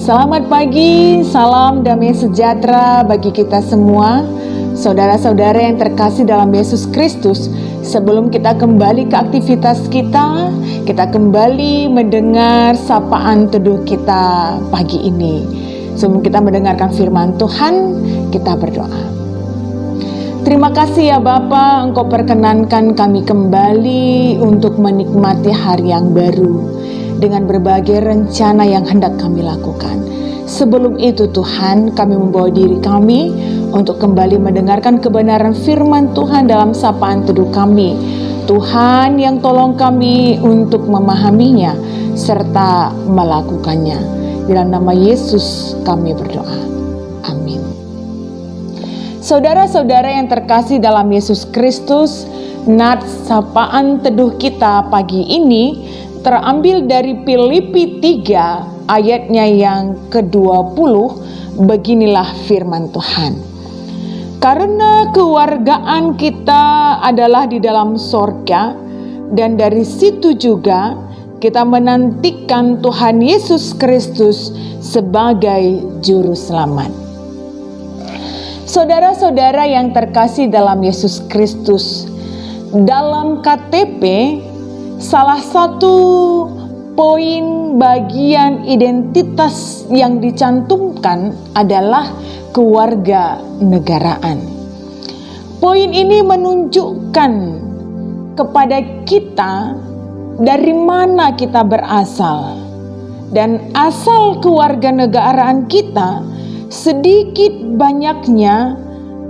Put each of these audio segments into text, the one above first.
Selamat pagi, salam damai sejahtera bagi kita semua. Saudara-saudara yang terkasih dalam Yesus Kristus, sebelum kita kembali ke aktivitas kita kembali mendengar sapaan teduh kita pagi ini. Sebelum kita mendengarkan firman Tuhan, kita berdoa. Terima kasih ya Bapa, Engkau perkenankan kami kembali untuk menikmati hari yang baru dengan berbagai rencana yang hendak kami lakukan. Sebelum itu Tuhan, kami membawa diri kami untuk kembali mendengarkan kebenaran firman Tuhan dalam sapaan teduh kami. Tuhan yang tolong kami untuk memahaminya serta melakukannya. Dalam nama Yesus kami berdoa. Amin. Saudara-saudara yang terkasih dalam Yesus Kristus, nats sapaan teduh kita pagi ini terambil dari Filipi 3 ayatnya yang ke-20. Beginilah firman Tuhan. Karena kewargaan kita adalah di dalam sorga, dan dari situ juga kita menantikan Tuhan Yesus Kristus sebagai juru selamat. Saudara-saudara yang terkasih dalam Yesus Kristus, dalam KTP salah satu poin bagian identitas yang dicantumkan adalah keluarga negaraan. Poin ini menunjukkan kepada kita dari mana kita berasal, dan asal keluarga negaraan kita sedikit banyaknya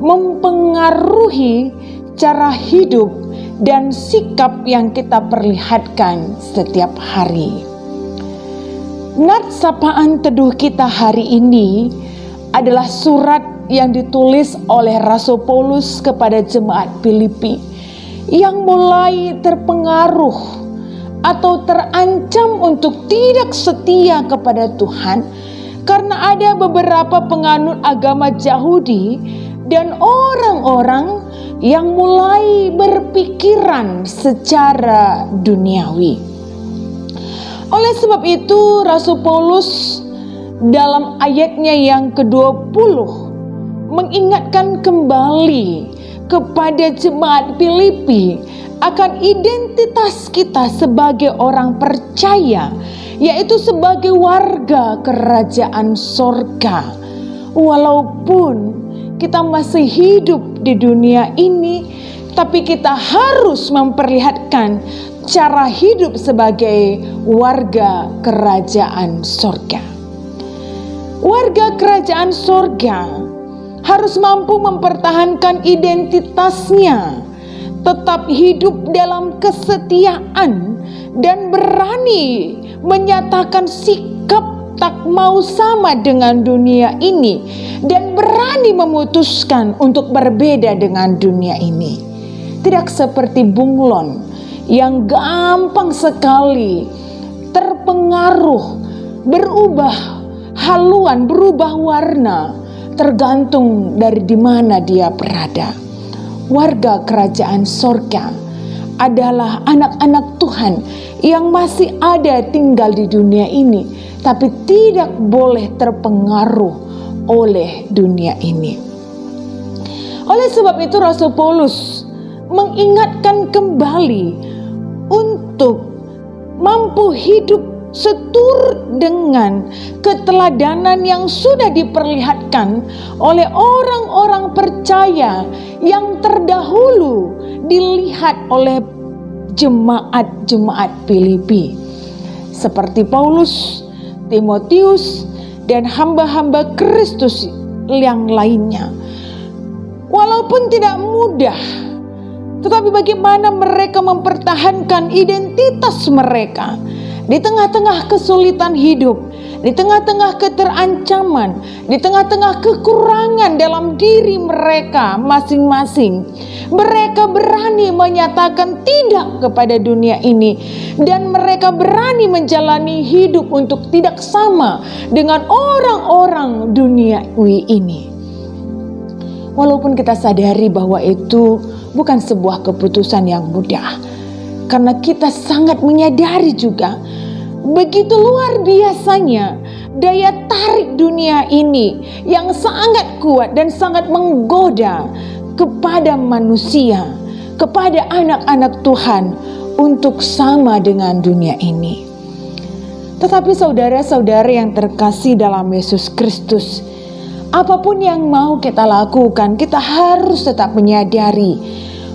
mempengaruhi cara hidup dan sikap yang kita perlihatkan setiap hari. Nats sapaan teduh kita hari ini adalah surat yang ditulis oleh Rasul Paulus kepada jemaat Filipi yang mulai terpengaruh atau terancam untuk tidak setia kepada Tuhan karena ada beberapa penganut agama Yahudi dan orang-orang yang mulai berpikiran secara duniawi. Oleh sebab itu, Rasul Paulus dalam ayatnya yang ke-20 mengingatkan kembali kepada jemaat Filipi akan identitas kita sebagai orang percaya, yaitu sebagai warga kerajaan sorga. Walaupun kita masih hidup di dunia ini, tapi kita harus memperlihatkan cara hidup sebagai warga kerajaan sorga. Warga kerajaan sorga harus mampu mempertahankan identitasnya, tetap hidup dalam kesetiaan, dan berani menyatakan sikap tak mau sama dengan dunia ini, dan berani memutuskan untuk berbeda dengan dunia ini. Tidak seperti bunglon yang gampang sekali terpengaruh, berubah haluan, berubah warna tergantung dari di mana dia berada. Warga kerajaan sorga adalah anak-anak Tuhan yang masih ada tinggal di dunia ini, tapi tidak boleh terpengaruh oleh dunia ini. Oleh sebab itu Rasul Paulus mengingatkan kembali untuk mampu hidup seturut dengan keteladanan yang sudah diperlihatkan oleh orang-orang percaya yang terdahulu dilihat oleh jemaat-jemaat Filipi, seperti Paulus, Timotius, dan hamba-hamba Kristus yang lainnya. Walaupun tidak mudah, tetapi bagaimana mereka mempertahankan identitas mereka di tengah-tengah kesulitan hidup, di tengah-tengah keterancaman, di tengah-tengah kekurangan dalam diri mereka masing-masing. Mereka berani menyatakan tidak kepada dunia ini, dan mereka berani menjalani hidup untuk tidak sama dengan orang-orang duniawi ini. Walaupun kita sadari bahwa itu bukan sebuah keputusan yang mudah, karena kita sangat menyadari juga begitu luar biasanya daya tarik dunia ini yang sangat kuat dan sangat menggoda kepada manusia, kepada anak-anak Tuhan untuk sama dengan dunia ini. Tetapi saudara-saudara yang terkasih dalam Yesus Kristus, apapun yang mau kita lakukan, kita harus tetap menyadari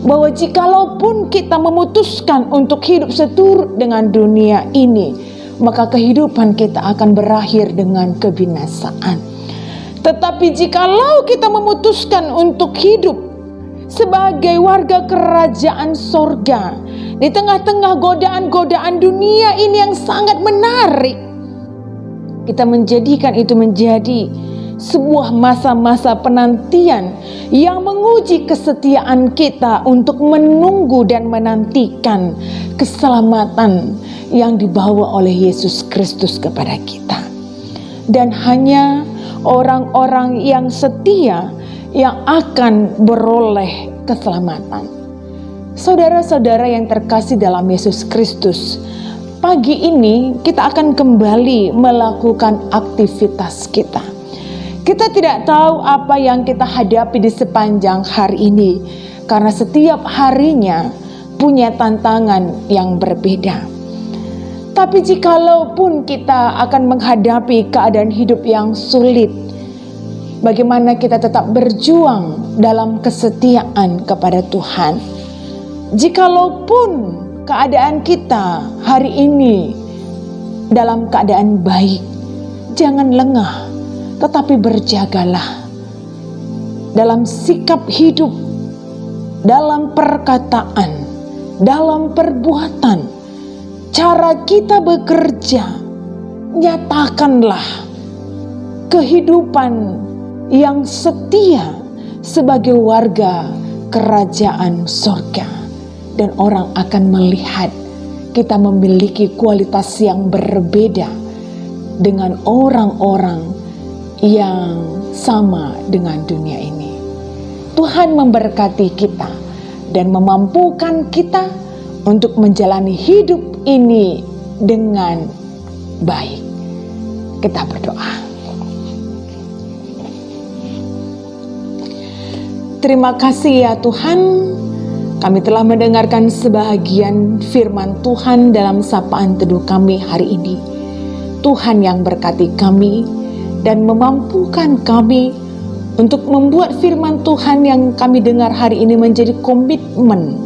bahwa jikalaupun kita memutuskan untuk hidup seturut dengan dunia ini, maka kehidupan kita akan berakhir dengan kebinasaan. Tetapi jikalau kita memutuskan untuk hidup sebagai warga kerajaan sorga, di tengah-tengah godaan-godaan dunia ini yang sangat menarik, kita menjadikan itu menjadi sebuah masa-masa penantian yang menguji kesetiaan kita untuk menunggu dan menantikan keselamatan yang dibawa oleh Yesus Kristus kepada kita. Dan hanya orang-orang yang setia yang akan beroleh keselamatan. Saudara-saudara yang terkasih dalam Yesus Kristus, pagi ini kita akan kembali melakukan aktivitas kita. Kita tidak tahu apa yang kita hadapi di sepanjang hari ini, karena setiap harinya punya tantangan yang berbeda. Tapi jikalaupun kita akan menghadapi keadaan hidup yang sulit, bagaimana kita tetap berjuang dalam kesetiaan kepada Tuhan. Jikalaupun keadaan kita hari ini dalam keadaan baik, jangan lengah, tetapi berjagalah dalam sikap hidup, dalam perkataan, dalam perbuatan, cara kita bekerja. Nyatakanlah kehidupan yang setia sebagai warga kerajaan sorga, dan orang akan melihat kita memiliki kualitas yang berbeda dengan orang-orang yang sama dengan dunia ini. Tuhan memberkati kita dan memampukan kita untuk menjalani hidup ini dengan baik. Kita berdoa. Terima kasih ya Tuhan, kami telah mendengarkan sebahagian firman Tuhan dalam sapaan teduh kami hari ini. Tuhan yang berkati kami dan memampukan kami untuk membuat firman Tuhan yang kami dengar hari ini menjadi komitmen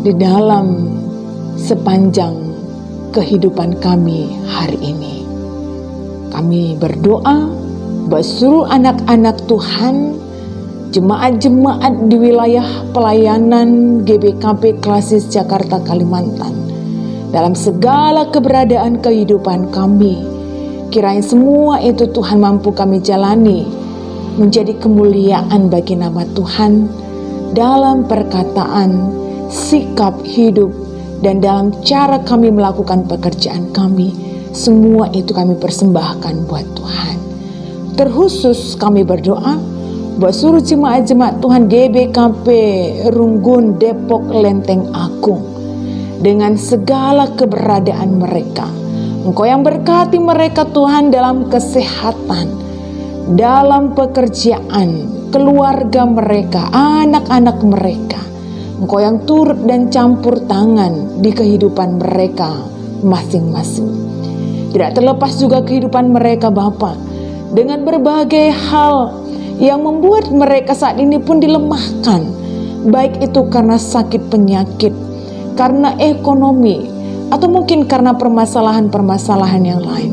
di dalam sepanjang kehidupan kami hari ini. Kami berdoa buat seluruh anak-anak Tuhan, jemaat-jemaat di wilayah pelayanan GBKP Klasis Jakarta Kalimantan, dalam segala keberadaan kehidupan kami. Kiranya semua itu Tuhan mampu kami jalani menjadi kemuliaan bagi nama Tuhan dalam perkataan, sikap hidup, dan dalam cara kami melakukan pekerjaan kami. Semua itu kami persembahkan buat Tuhan. Terkhusus kami berdoa buat seluruh jemaat-jemaat Tuhan GBKP Runggun, Depok, Lenteng Agung, dengan segala keberadaan mereka. Engkau yang berkati mereka Tuhan dalam kesehatan, dalam pekerjaan, keluarga mereka, anak-anak mereka. Engkau yang turut dan campur tangan di kehidupan mereka masing-masing. Tidak terlepas juga kehidupan mereka Bapa, dengan berbagai hal yang membuat mereka saat ini pun dilemahkan, baik itu karena sakit penyakit, karena ekonomi, atau mungkin karena permasalahan-permasalahan yang lain.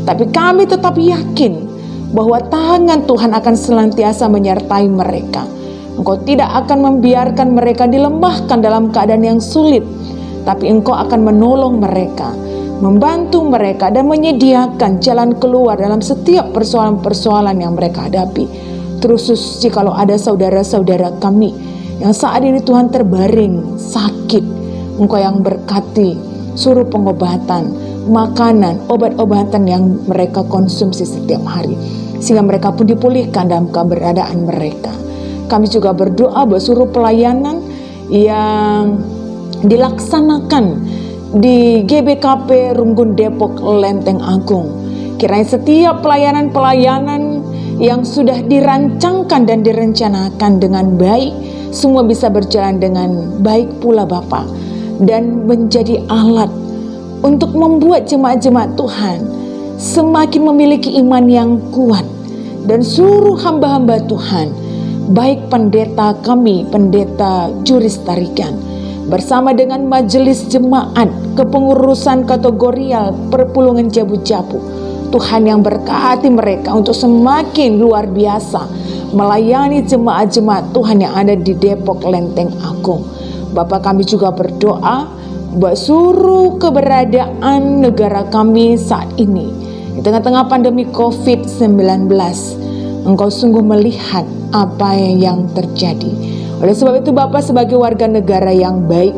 Tapi kami tetap yakin bahwa tangan Tuhan akan senantiasa menyertai mereka. Engkau tidak akan membiarkan mereka dilemahkan dalam keadaan yang sulit, tapi Engkau akan menolong mereka, membantu mereka, dan menyediakan jalan keluar dalam setiap persoalan-persoalan yang mereka hadapi. Terkhusus jikalau ada saudara-saudara kami yang saat ini Tuhan terbaring sakit, Engkau yang berkati suruh pengobatan, makanan, obat-obatan yang mereka konsumsi setiap hari, sehingga mereka pun dipulihkan dalam keberadaan mereka. Kami juga berdoa buat seluruh pelayanan yang dilaksanakan di GBKP Runggun, Depok, Lenteng Agung, Kiranya setiap pelayanan-pelayanan yang sudah dirancangkan dan direncanakan dengan baik, semua bisa berjalan dengan baik pula Bapa, dan menjadi alat untuk membuat jemaat-jemaat Tuhan semakin memiliki iman yang kuat. Dan seluruh hamba-hamba Tuhan, baik pendeta kami, pendeta Juris Tarigan, bersama dengan majelis jemaat kepengurusan kategorial Perpulungan Jabu-Jabu, Tuhan yang berkati mereka untuk semakin luar biasa melayani jemaat-jemaat Tuhan yang ada di Depok Lenteng Agung. Bapak, kami juga berdoa buat seluruh keberadaan negara kami saat ini di tengah-tengah pandemi COVID-19. Engkau sungguh melihat apa yang terjadi. Oleh sebab itu Bapak, sebagai warga negara yang baik,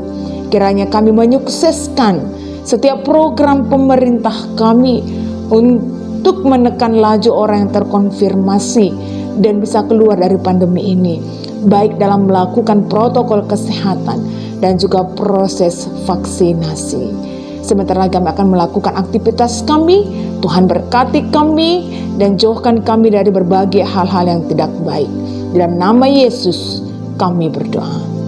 kiranya kami menyukseskan setiap program pemerintah kami untuk menekan laju orang yang terkonfirmasi dan bisa keluar dari pandemi ini, baik dalam melakukan protokol kesehatan dan juga proses vaksinasi. Sebentar lagi kami akan melakukan aktivitas kami. Tuhan berkati kami dan jauhkan kami dari berbagai hal-hal yang tidak baik. Dalam nama Yesus kami berdoa.